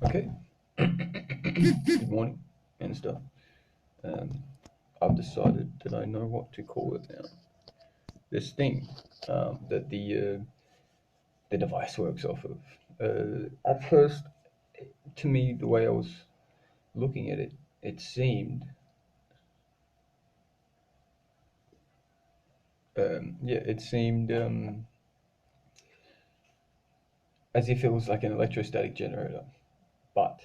Okay. Good morning and stuff. Um, I've decided that I know what to call it now. This thing that the device works off of. At first, to me, the way I was looking at it, it seemed, it seemed as if it was like an electrostatic generator. But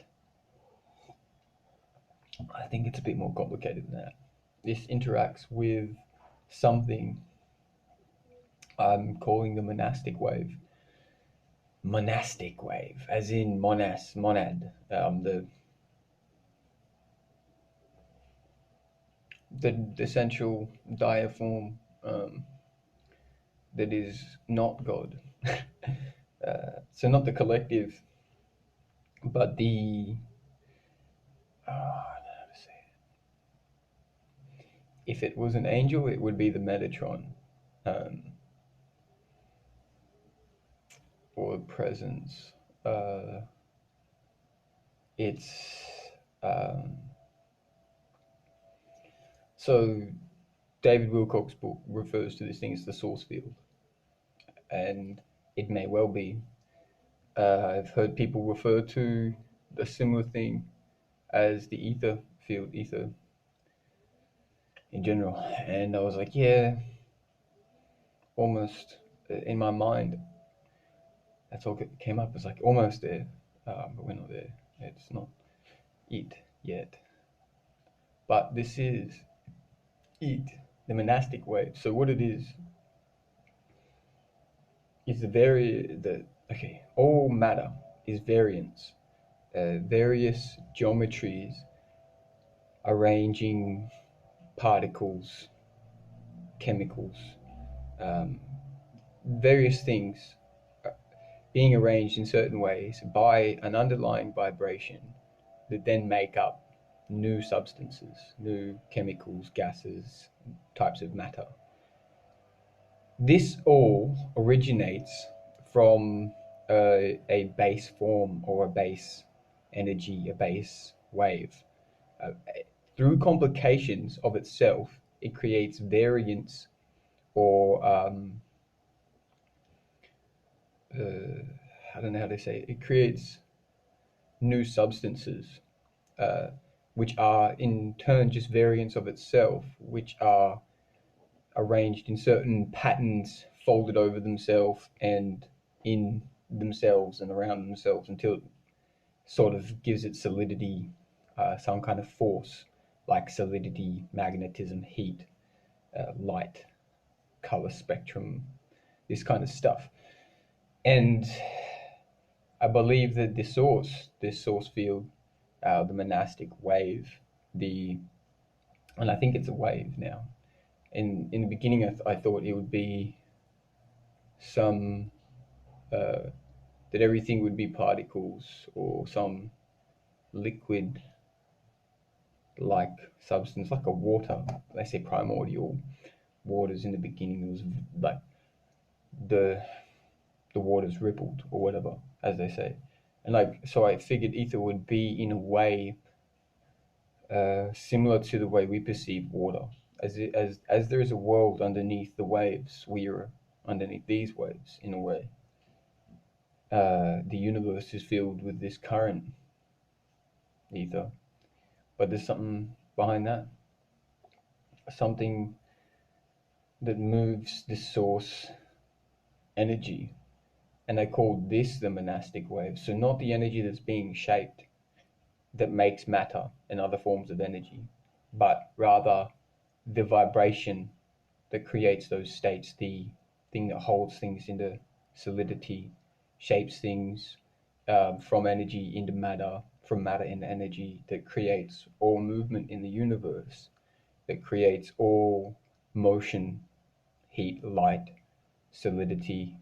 I think it's a bit more complicated than that. This interacts with something I'm calling the monastic wave. Monastic wave, as in monad, the central diaform that is not God. So not the collective, but the how to say it? If it was an angel, it would be the Metatron, um, or presence. Uh, it's um, so David Wilcock's book refers to this thing as the source field, and it may well be. I've heard people refer to a similar thing as the ether field, ether in general. And I was like, yeah, almost in my mind, that's all that came up. It's like almost there, but we're not there. It's not it yet. But this is it, the monastic wave. So what it is all matter is variance, various geometries arranging particles, chemicals, um, various things being arranged in certain ways by an underlying vibration that then make up new substances, new chemicals, gases, types of matter. This all originates from a base form or a base energy, a base wave. Uh, Through complications of itself, it creates variants or I don't know how to say it. It creates new substances, uh, which are in turn just variants of itself, which are arranged in certain patterns, folded over themselves and in themselves and around themselves until it sort of gives it solidity, some kind of force like solidity, magnetism, heat, light, color spectrum, this kind of stuff. And I believe that this source field, the monastic wave, the and I think it's a wave now. In the beginning, I thought it would be some that everything would be particles or some liquid like substance, like a water. They say primordial waters in the beginning. It was like the the waters rippled or whatever, as they say. And like so, I figured ether would be in a way similar to the way we perceive water. As there is a world underneath the waves, we are underneath these waves in a way. The universe is filled with this current ether, but there's something behind that, something that moves the source energy, and I call this the monastic wave. So not the energy that's being shaped that makes matter and other forms of energy, but rather the vibration that creates those states, the thing that holds things into solidity, shapes things from energy into matter, from matter into energy, that creates all movement in the universe, that creates all motion, heat, light, solidity,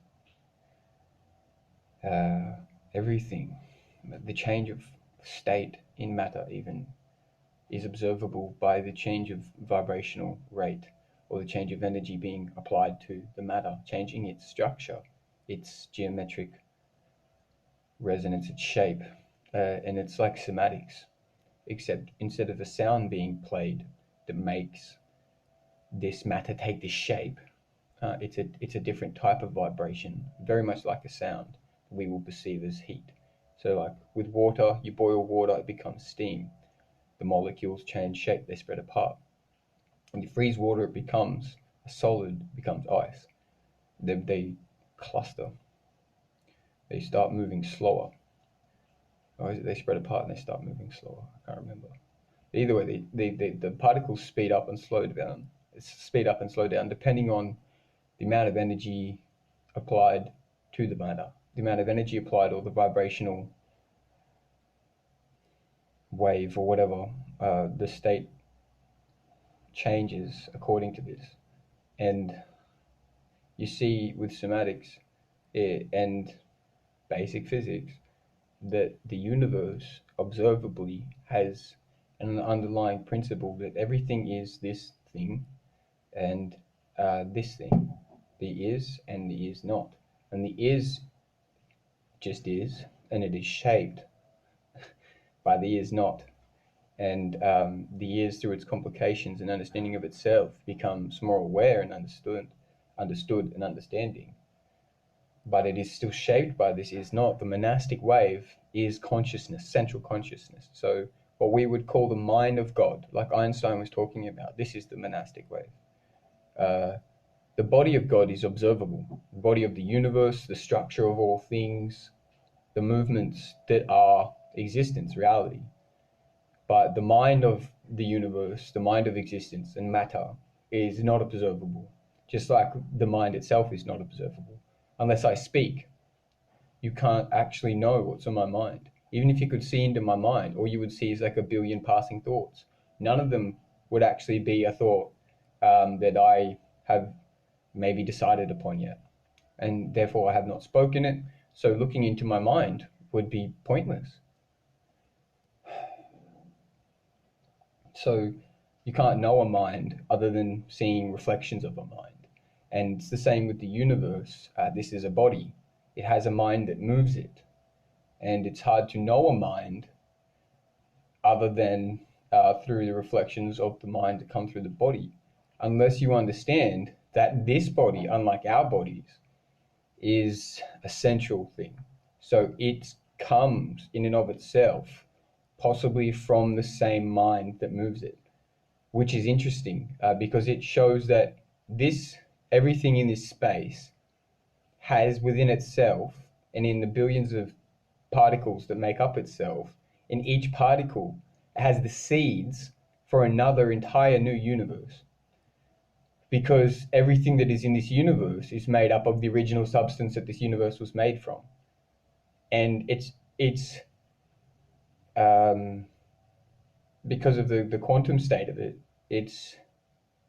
uh, everything. The change of state in matter, even, is observable by the change of vibrational rate or the change of energy being applied to the matter, changing its structure, its geometric resonance, its shape, and it's like somatics, except instead of a sound being played that makes this matter take this shape, it's a different type of vibration, very much like a sound we will perceive as heat. So like with water, you boil water, it becomes steam. The molecules change shape, they spread apart. When you freeze water, it becomes a solid, it becomes ice. They cluster, they start moving slower. Or is it they spread apart and they start moving slower? I can't remember. Either way, the particles speed up and slow down. Speed up and slow down depending on the amount of energy applied to the matter, the amount of energy applied, or the vibrational wave, or whatever. The state changes according to this. And you see with somatics and basic physics that the universe observably has an underlying principle that everything is this thing and this thing, the is and the is not. And the is just is, and it is shaped by the is not. And the is, through its complications and understanding of itself, becomes more aware and understood and understanding. But it is still shaped by this is not. The monastic wave is consciousness, central consciousness. So what we would call the mind of God, like Einstein was talking about, this is the monastic wave. The body of God is observable. The body of the universe, the structure of all things, the movements that are existence, reality. But the mind of the universe, the mind of existence and matter, is not observable. Just like the mind itself is not observable. Unless I speak, you can't actually know what's on my mind. Even if you could see into my mind, all you would see is like a billion passing thoughts. None of them would actually be a thought that I have maybe decided upon yet. And therefore I have not spoken it. So looking into my mind would be pointless. So you can't know a mind other than seeing reflections of a mind. And it's the same with the universe. This is a body. It has a mind that moves it. And it's hard to know a mind other than through the reflections of the mind that come through the body, unless you understand that this body, unlike our bodies, is a central thing. So it comes in and of itself, possibly from the same mind that moves it, which is interesting because it shows that everything in this space has within itself, and in the billions of particles that make up itself, in each particle has the seeds for another entire new universe. Because everything that is in this universe is made up of the original substance that this universe was made from. And it's because of the quantum state of it, its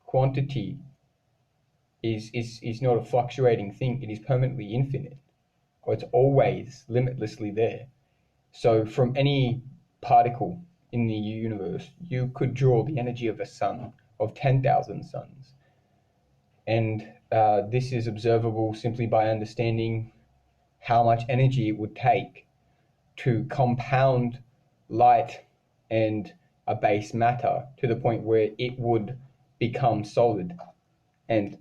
quantity is not a fluctuating thing. It is permanently infinite, or it's always limitlessly there. So from any particle in the universe, you could draw the energy of a sun, of 10,000 suns. And this is observable simply by understanding how much energy it would take to compound light and a base matter to the point where it would become solid and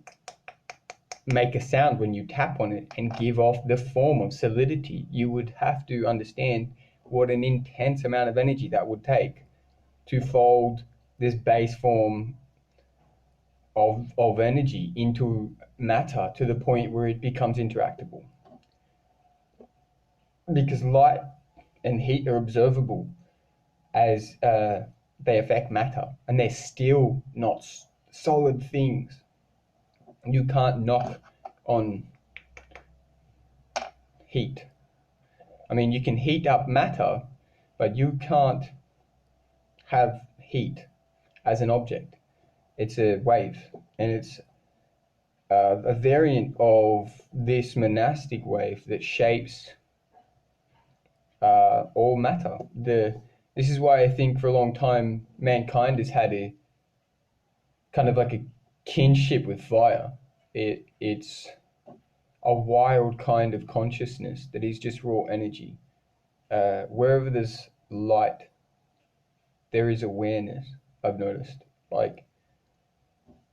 make a sound when you tap on it and give off the form of solidity. You would have to understand what an intense amount of energy that would take to fold this base form of energy into matter to the point where it becomes interactable. Because light and heat are observable as they affect matter, and they're still not solid things. You can't knock on heat. I mean, you can heat up matter, but you can't have heat as an object. It's a wave, and it's a variant of this monastic wave that shapes all matter. This is why I think for a long time mankind has had a kind of like a kinship with fire. It's a wild kind of consciousness that is just raw energy. wherever there's light, there is awareness. I've noticed. Like,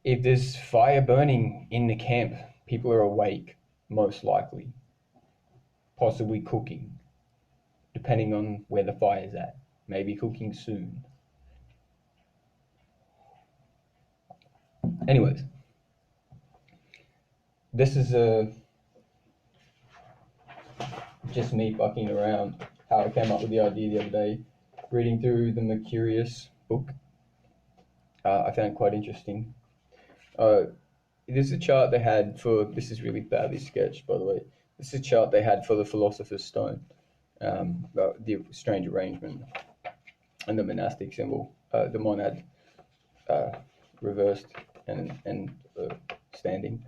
if there's fire burning in the camp, people are awake, most likely, possibly cooking, depending on where the fire's at. Maybe cooking soon. Anyways, this is just me fucking around. How I came up with the idea the other day, reading through the Mercurius book. I found it quite interesting. This is a chart they had for, this is really badly sketched, by the way. This is a chart they had for the Philosopher's Stone, the strange arrangement, and the monastic symbol, the monad reversed and standing,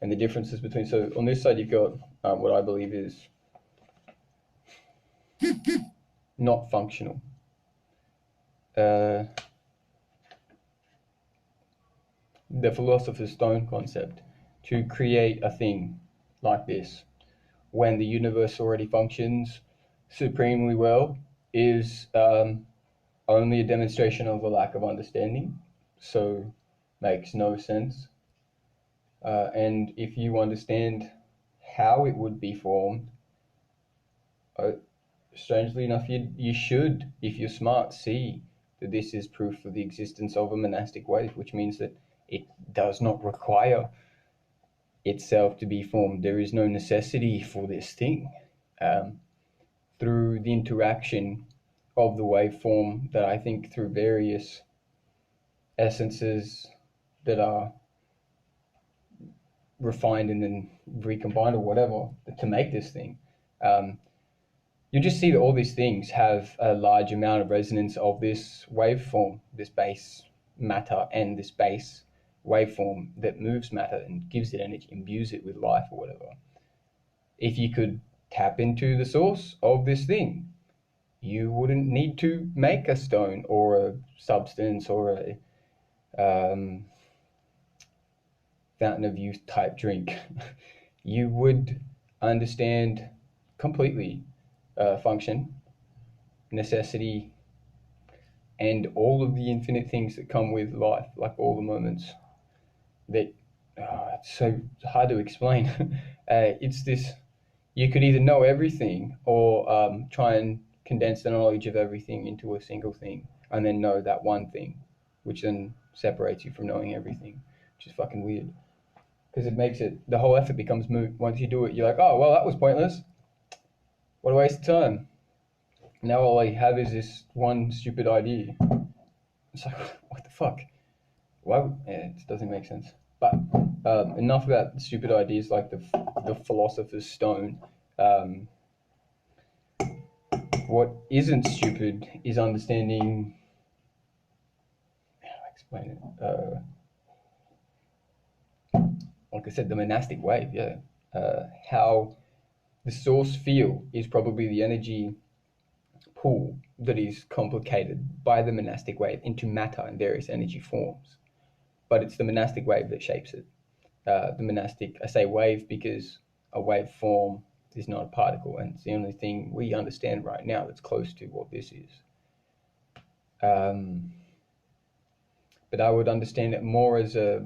and the differences between. So on this side, you've got what I believe is not functional. The Philosopher's Stone concept, to create a thing like this when the universe already functions supremely well, is only a demonstration of a lack of understanding, so makes no sense. And if you understand how it would be formed, strangely enough, you should, if you're smart, see that this is proof of the existence of a monastic wave, which means that it does not require itself to be formed. There is no necessity for this thing. Through the interaction of the waveform, that I think through various essences that are refined and then recombined or whatever to make this thing, you just see that all these things have a large amount of resonance of this waveform, this base matter, and this base waveform that moves matter and gives it energy, imbues it with life or whatever. If you could tap into the source of this thing, you wouldn't need to make a stone or a substance or a fountain of youth type drink. You would understand completely function, necessity, and all of the infinite things that come with life, like all the moments that it's so hard to explain. It's this, you could either know everything or try and condense the knowledge of everything into a single thing and then know that one thing, which then separates you from knowing everything, which is fucking weird. Because it makes it, the whole effort becomes moot. Once you do it, you're like, oh, well, that was pointless. What a waste of time. Now all I have is this one stupid idea. It's like, what the fuck? Why? Yeah, it doesn't make sense. But enough about stupid ideas like the Philosopher's Stone. What isn't stupid is understanding, how do I explain it? Like I said, the monastic wave, yeah. How the source field is probably the energy pool that is complicated by the monastic wave into matter in various energy forms. But it's the monastic wave that shapes it. The monastic, I say wave because a wave form is not a particle, and it's the only thing we understand right now that's close to what this is. But I would understand it more as a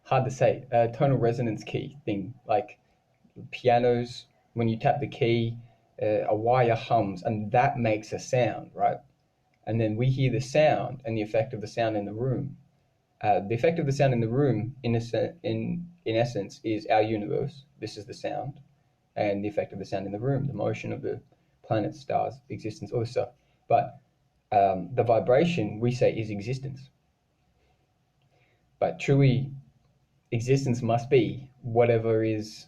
hard to say, tonal resonance key thing, like pianos. When you tap the key, a wire hums, and that makes a sound, right? And then we hear the sound and the effect of the sound in the room. The effect of the sound in the room, in essence, is our universe. This is the sound, and the effect of the sound in the room, the motion of the planets, stars, existence, all this stuff. But the vibration, we say, is existence. But truly, existence must be whatever is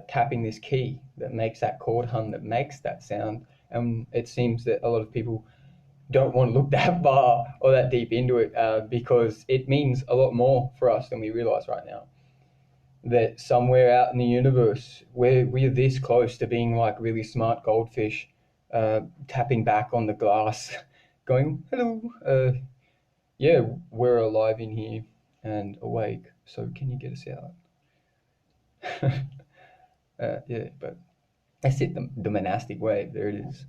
tapping this key that makes that chord hum, that makes that sound. And it seems that a lot of people don't want to look that far or that deep into it because it means a lot more for us than we realize right now. That somewhere out in the universe, we're this close to being like really smart goldfish, tapping back on the glass, going, hello, yeah, we're alive in here and awake, so can you get us out? Yeah, but that's it. The monastic wave. There it is.